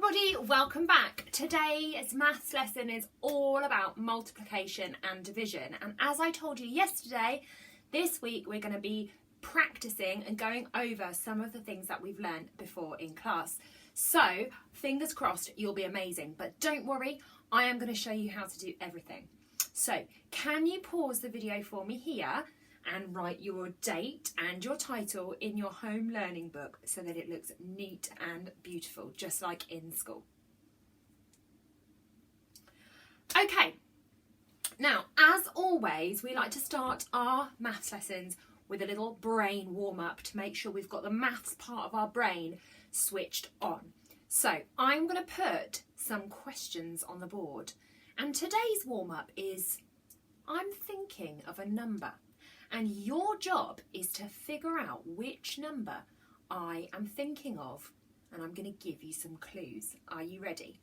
everybody, welcome back. Today's maths lesson is all about multiplication and division, and as I told you yesterday, this week we're going to be practicing and going over some of the things that we've learned before in class. So fingers crossed you'll be amazing, but don't worry, I am going to show you how to do everything. So can you pause the video for me here and write your date and your title in your home learning book so that it looks neat and beautiful, just like in school. Okay, now as always, we like to start our maths lessons with a little brain warm-up to make sure we've got the maths part of our brain switched on. So I'm going to put some questions on the board, and today's warm-up is I'm thinking of a number. And your job is to figure out which number I am thinking of, and I'm going to give you some clues. Are you ready?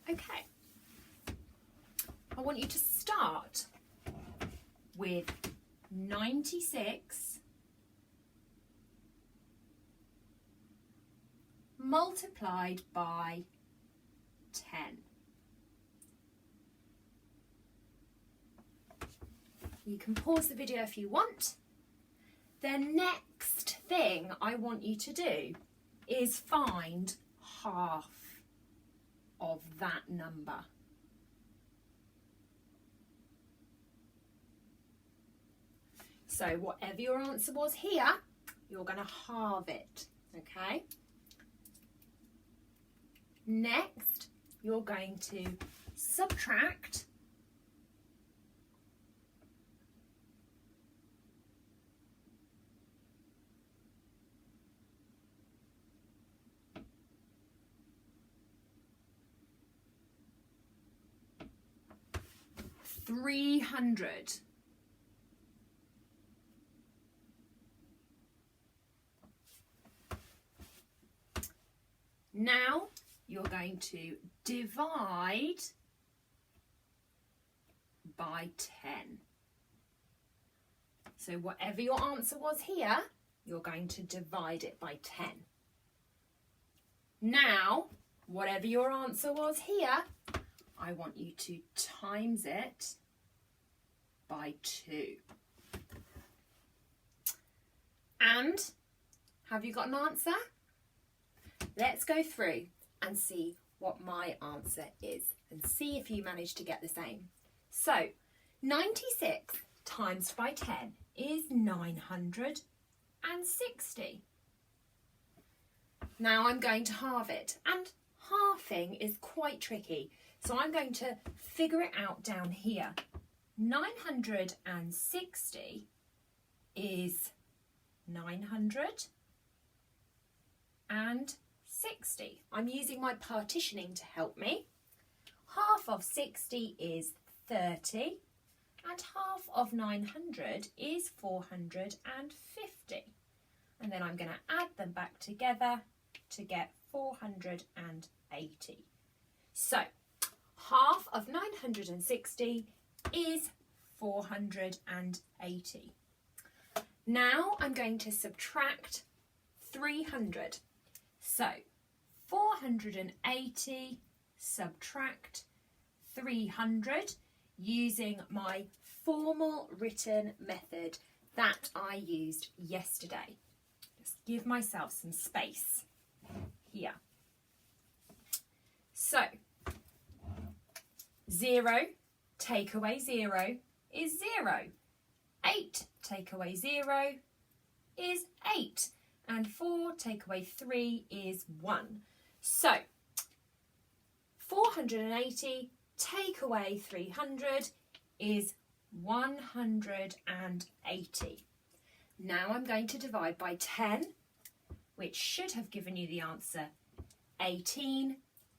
Okay. I want you to start with 96 multiplied by 10. You can pause the video if you want. The next thing I want you to do is find half of that number. So whatever your answer was here, you're going to halve it, okay? Next, you're going to subtract 300. Now you're going to divide by 10. So whatever your answer was here, you're going to divide it by 10. Now, whatever your answer was here, I want you to times it by 2. And have you got an answer? Let's go through and see what my answer is and see if you managed to get the same. So 96 times by 10 is 960. Now I'm going to halve it, and halving is quite tricky. So I'm going to figure it out down here. 960 is 960. I'm using my partitioning to help me. Half of 60 is 30, and half of 900 is 450. And then I'm going to add them back together to get 480. So half of 960 is 480. Now I'm going to subtract 300. So 480 subtract 300 using my formal written method that I used yesterday. Just give myself some space here. So 0 take away 0 is 0. 8 take away 0 is 8. And 4 take away 3 is 1. So 480 take away 300 is 180. Now I'm going to divide by 10, which should have given you the answer 18,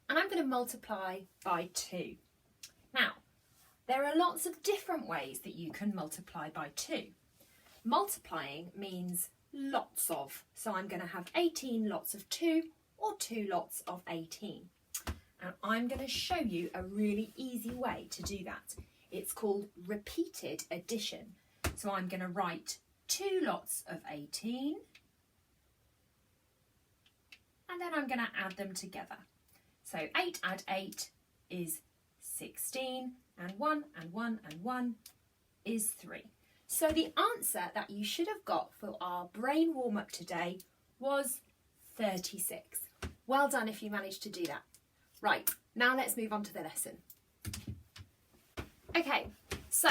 and I'm going to multiply by 2. Now, there are lots of different ways that you can multiply by 2. Multiplying means lots of, so I'm going to have 18 lots of 2 or 2 lots of 18. And I'm going to show you a really easy way to do that. It's called repeated addition. So I'm going to write 2 lots of 18 and then I'm going to add them together. So 8 add 8 is 16, and 1 and 1 and 1 is 3. So the answer that you should have got for our brain warm-up today was 36. Well done if you managed to do that. Right, now let's move on to the lesson. Okay, so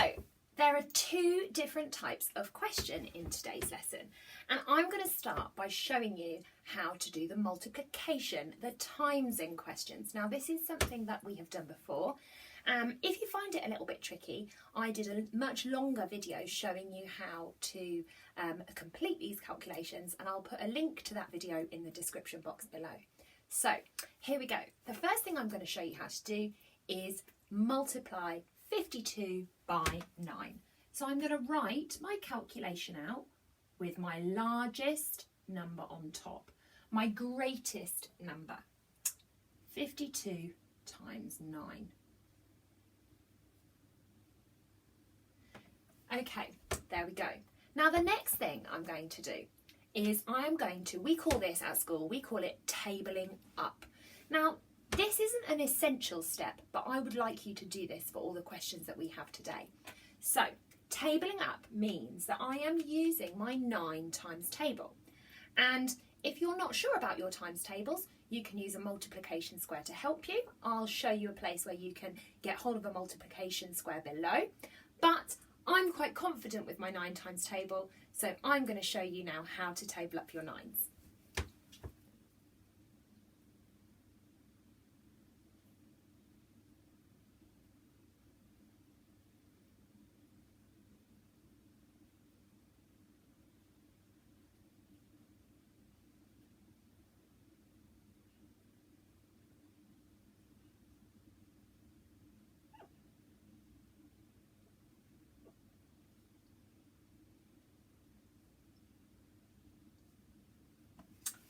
there are 2 different types of question in today's lesson, and I'm going to start by showing you how to do the multiplication, the timesing questions. Now this is something that we have done before. If you find it a little bit tricky, I did a much longer video showing you how to complete these calculations, and I'll put a link to that video in the description box below. So here we go. The first thing I'm going to show you how to do is multiply 52 by 9. So I'm going to write my calculation out with my largest number on top, my greatest number, 52 times 9. Okay, there we go. Now the next thing I'm going to do is we call this at school, we call it tabling up. Now this isn't an essential step, but I would like you to do this for all the questions that we have today. So tabling up means that I am using my 9 times table. And if you're not sure about your times tables, you can use a multiplication square to help you. I'll show you a place where you can get hold of a multiplication square below. But I'm quite confident with my 9 times table, so I'm going to show you now how to table up your 9s.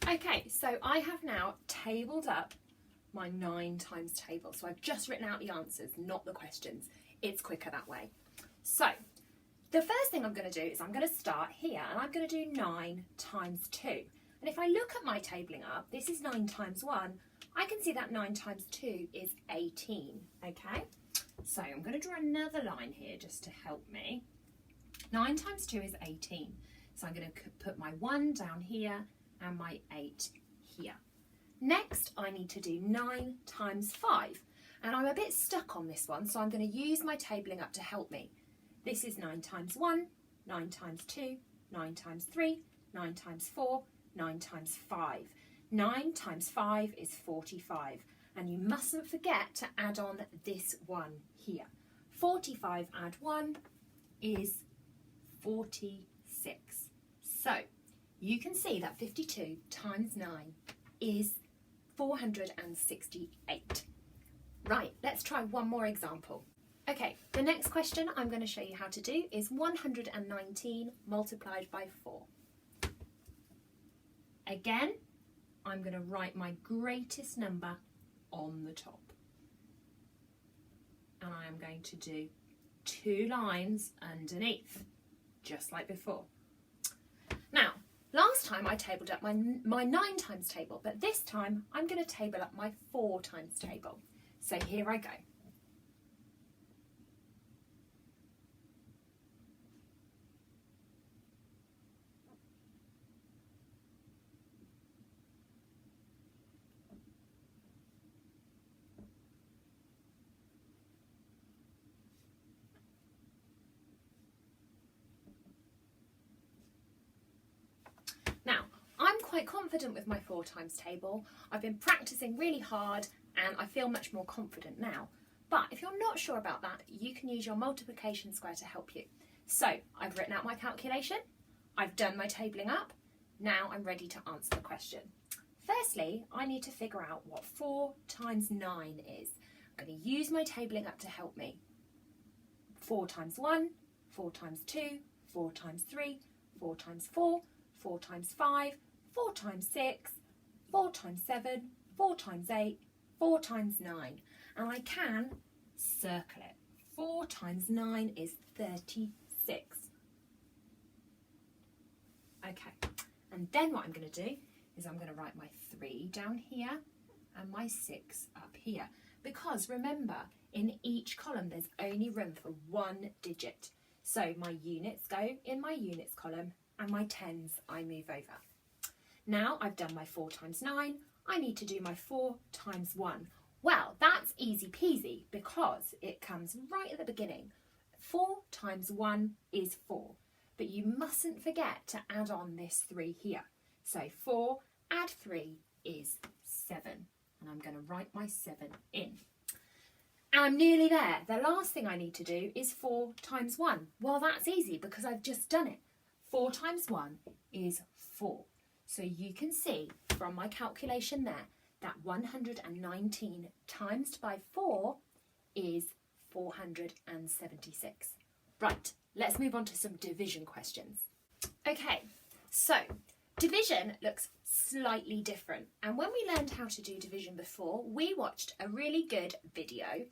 Okay, so I have now tabled up my 9 times table. So I've just written out the answers, not the questions. It's quicker that way. So the first thing I'm going to do is I'm going to start here, and I'm going to do 9 times 2. And if I look at my tabling up, this is 9 times 1. I can see that 9 times 2 is 18, okay? So I'm going to draw another line here just to help me. 9 times 2 is 18. So I'm going to put my 1 down here and my 8 here. Next, I need to do 9 times 5. And I'm a bit stuck on this one, so I'm going to use my tabling up to help me. This is 9 times 1, 9 times 2, 9 times 3, 9 times 4, 9 times 5. 9 times 5 is 45. And you mustn't forget to add on this one here. 45 add 1 is 46. So you can see that 52 times 9 is 468. Right, let's try one more example. Okay, the next question I'm going to show you how to do is 119 multiplied by 4. Again, I'm going to write my greatest number on the top. And I am going to do 2 lines underneath, just like before. Now, last time I tabled up my 9 times table, but this time I'm going to table up my 4 times table. So here I go. Now, I'm quite confident with my 4 times table. I've been practicing really hard and I feel much more confident now. But if you're not sure about that, you can use your multiplication square to help you. So I've written out my calculation, I've done my tabling up, now I'm ready to answer the question. Firstly, I need to figure out what 4 times 9 is. I'm going to use my tabling up to help me. 4 times 1, 4 times 2, 4 times 3, 4 times 4, 4 times 5, 4 times 6, 4 times 7, 4 times 8, 4 times 9. And I can circle it. 4 times 9 is 36. Okay, and then what I'm going to do is I'm going to write my 3 down here and my 6 up here. Because remember, in each column there's only room for 1 digit. So my units go in my units column and my tens I move over. Now I've done my 4 times 9, I need to do my 4 times 1. Well, that's easy peasy because it comes right at the beginning. 4 times 1 is 4, but you mustn't forget to add on this 3 here. So 4 add 3 is 7, and I'm going to write my 7 in. And I'm nearly there. The last thing I need to do is 4 times 1. Well, that's easy because I've just done it. 4 times 1 is 4. So you can see from my calculation there that 119 times by 4 is 476. Right, let's move on to some division questions. Okay, so division looks slightly different. And when we learned how to do division before, we watched a really good video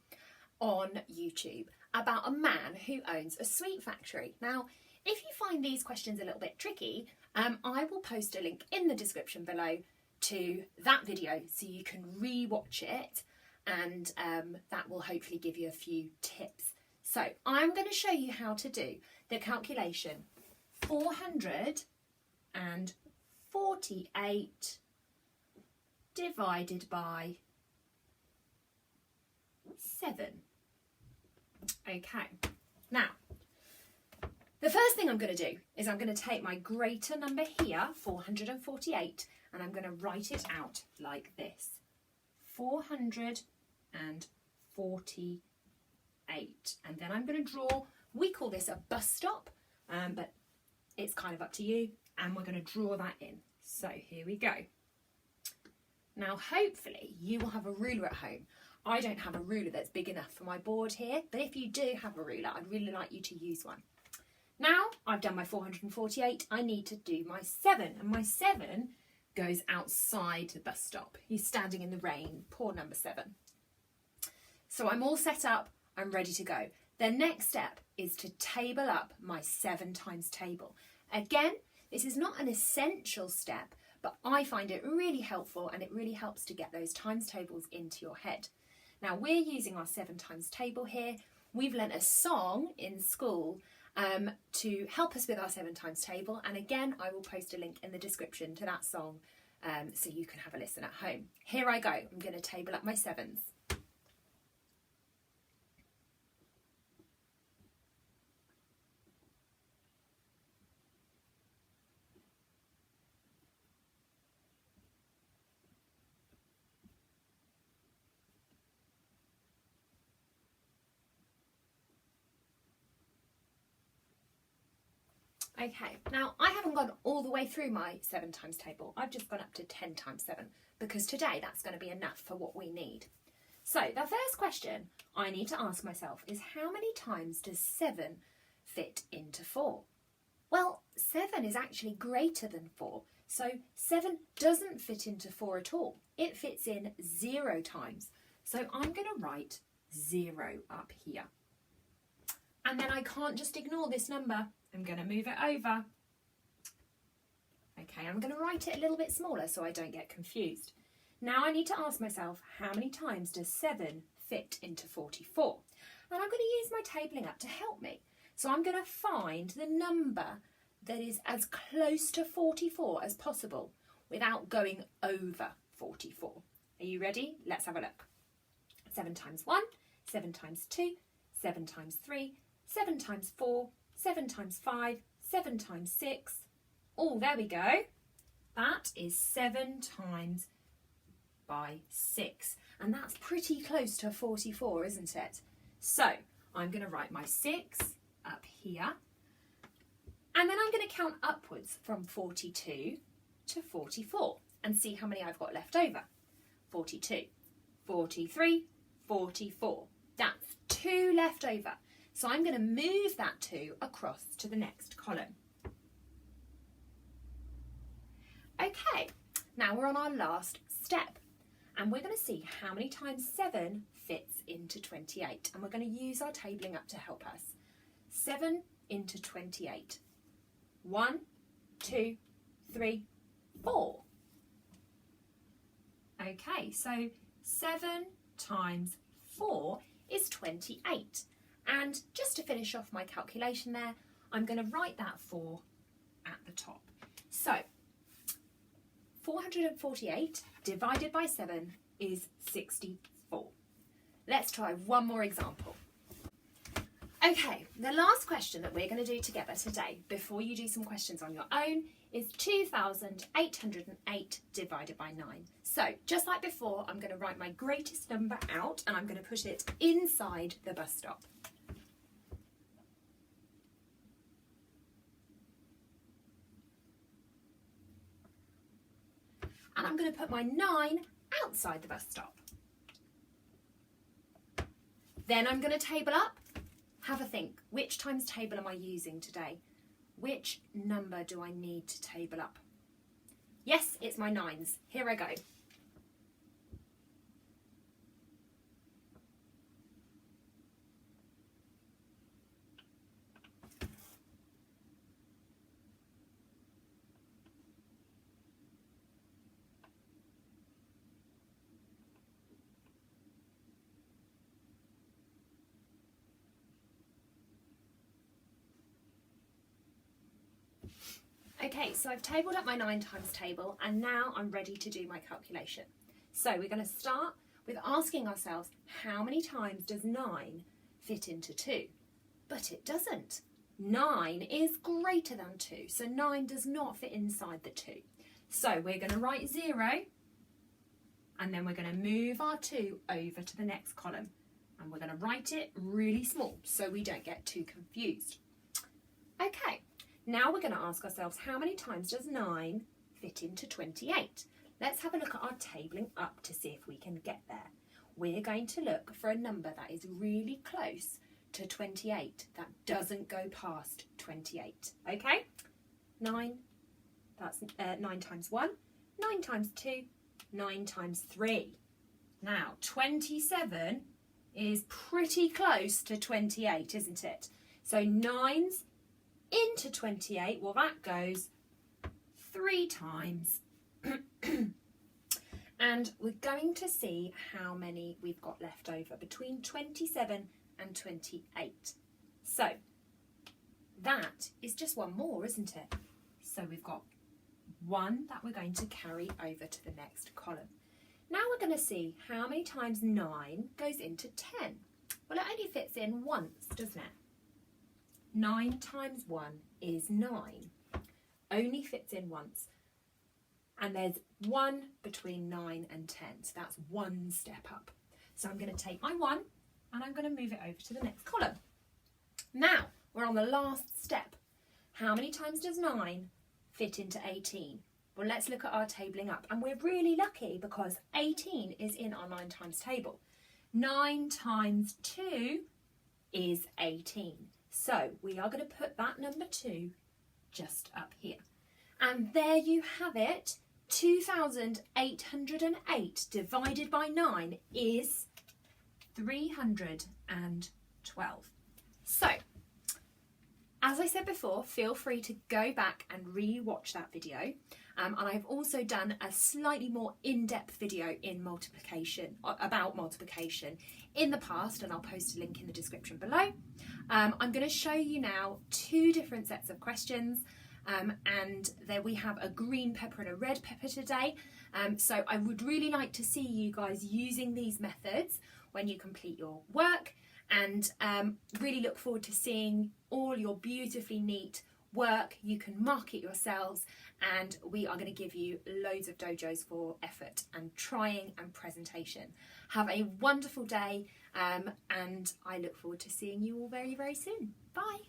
on YouTube about a man who owns a sweet factory. Now, if you find these questions a little bit tricky, I will post a link in the description below to that video so you can re-watch it, and that will hopefully give you a few tips. So I'm going to show you how to do the calculation 448 divided by 7. Okay, now the first thing I'm going to do is I'm going to take my greater number here, 448, and I'm going to write it out like this. 448. And then I'm going to draw, we call this a bus stop, but it's kind of up to you, and we're going to draw that in. So here we go. Now hopefully you will have a ruler at home. I don't have a ruler that's big enough for my board here, but if you do have a ruler, I'd really like you to use one. Now I've done my 448, I need to do my 7, and my 7 goes outside the bus stop. He's standing in the rain, poor number 7. So I'm all set up, I'm ready to go. The next step is to table up my 7 times table. Again, this is not an essential step, but I find it really helpful, and it really helps to get those times tables into your head. Now we're using our 7 times table here. We've learnt a song in school to help us with our 7 times table, and again I will post a link in the description to that song so you can have a listen at home. Here I go, I'm going to table up my 7s. Okay, now I haven't gone all the way through my 7 times table. I've just gone up to 10 times 7 because today that's going to be enough for what we need. So the first question I need to ask myself is, how many times does 7 fit into 4? Well, 7 is actually greater than 4, so 7 doesn't fit into 4 at all. It fits in 0 times. So I'm going to write 0 up here. And then I can't just ignore this number. I'm going to move it over. Okay, I'm going to write it a little bit smaller so I don't get confused. Now I need to ask myself, how many times does 7 fit into 44? And I'm going to use my tabling up to help me. So I'm going to find the number that is as close to 44 as possible without going over 44. Are you ready? Let's have a look. 7 times 1, 7 times 2, 7 times 3, 7 times 4, 7 times 5, 7 times 6. Oh, there we go. That is 7 times by 6. And that's pretty close to 44, isn't it? So I'm going to write my 6 up here. And then I'm going to count upwards from 42 to 44 and see how many I've got left over. 42, 43, 44. That's 2 left over. So I'm going to move that 2 across to the next column. Okay, now we're on our last step, and we're going to see how many times 7 fits into 28, and we're going to use our tabling up to help us. 7 into 28. 1, 2, 3, 4. Okay, so 7 times 4 is 28. And just to finish off my calculation there, I'm going to write that 4 at the top. So 448 divided by 7 is 64. Let's try one more example. Okay, the last question that we're going to do together today, before you do some questions on your own, is 2,808 divided by 9. So, just like before, I'm going to write my greatest number out and I'm going to put it inside the bus stop. And I'm going to put my 9 outside the bus stop. Then I'm going to table up. Have a think, which times table am I using today? Which number do I need to table up? Yes, it's my 9s. Here I go. Okay, so I've tabled up my 9 times table and now I'm ready to do my calculation. So we're going to start with asking ourselves, how many times does 9 fit into 2? But it doesn't. 9 is greater than 2, so 9 does not fit inside the 2. So we're going to write 0 and then we're going to move our 2 over to the next column and we're going to write it really small so we don't get too confused. Okay. Now we're going to ask ourselves, how many times does 9 fit into 28? Let's have a look at our tabling up to see if we can get there. We're going to look for a number that is really close to 28, that doesn't go past 28. Okay? 9, that's 9 times 1, 9 times 2, 9 times 3. Now, 27 is pretty close to 28, isn't it? So 9's into 28, well that goes 3 times. And we're going to see how many we've got left over between 27 and 28. So that is just one more, isn't it? So we've got 1 that we're going to carry over to the next column. Now we're going to see how many times 9 goes into 10. Well, it only fits in once, doesn't it? 9 times 1 is 9. Only fits in once. And there's 1 between 9 and 10. So that's 1 step up. So I'm going to take my 1 and I'm going to move it over to the next column. Now, we're on the last step. How many times does 9 fit into 18? Well, let's look at our tabling up. And we're really lucky because 18 is in our 9 times table. 9 times 2 is 18. So we are going to put that number 2 just up here. And there you have it. 2,808 divided by 9 is 312. So, as I said before, feel free to go back and re-watch that video. And I've also done a slightly more in-depth video in multiplication, about multiplication in the past, and I'll post a link in the description below. I'm going to show you now 2 different sets of questions, and there we have a green pepper and a red pepper today. So I would really like to see you guys using these methods when you complete your work, and really look forward to seeing all your beautifully neat work. You can mark it yourselves, and we are going to give you loads of dojos for effort and trying and presentation. Have a wonderful day, and I look forward to seeing you all very, very soon. Bye.